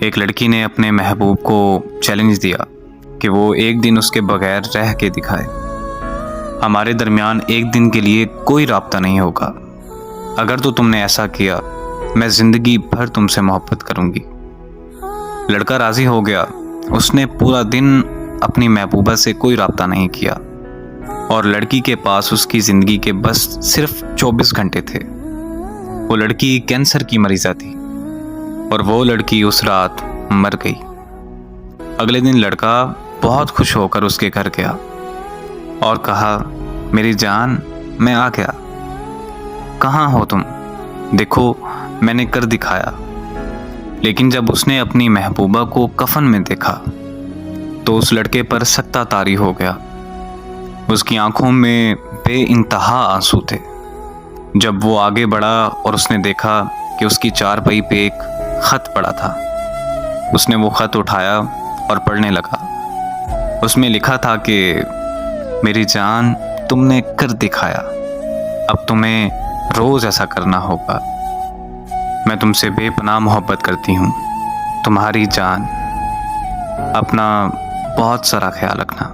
एक लड़की ने अपने महबूब को चैलेंज दिया कि वो एक दिन उसके बगैर रह के दिखाए। हमारे दरमियान एक दिन के लिए कोई राब्ता नहीं होगा। अगर तो तुमने ऐसा किया, मैं ज़िंदगी भर तुमसे मोहब्बत करूँगी। लड़का राज़ी हो गया। उसने पूरा दिन अपनी महबूबा से कोई राब्ता नहीं किया और लड़की के पास उसकी ज़िंदगी के बस सिर्फ 24 घंटे थे। वो लड़की कैंसर की मरीज़ा थी और वो लड़की उस रात मर गई। अगले दिन लड़का बहुत खुश होकर उसके घर गया और कहा, मेरी जान, मैं आ गया। कहाँ हो तुम? देखो, मैंने कर दिखाया। लेकिन जब उसने अपनी महबूबा को कफन में देखा तो उस लड़के पर सख्ता तारी हो गया। उसकी आंखों में बेइंतहा आंसू थे। जब वो आगे बढ़ा और उसने देखा कि उसकी चारपाई पे एक खत पड़ा था, उसने वो खत उठाया और पढ़ने लगा। उसमें लिखा था कि मेरी जान, तुमने कर दिखाया, अब तुम्हें रोज ऐसा करना होगा। मैं तुमसे बेपनाह मोहब्बत करती हूँ, तुम्हारी जान। अपना बहुत सारा ख्याल रखना।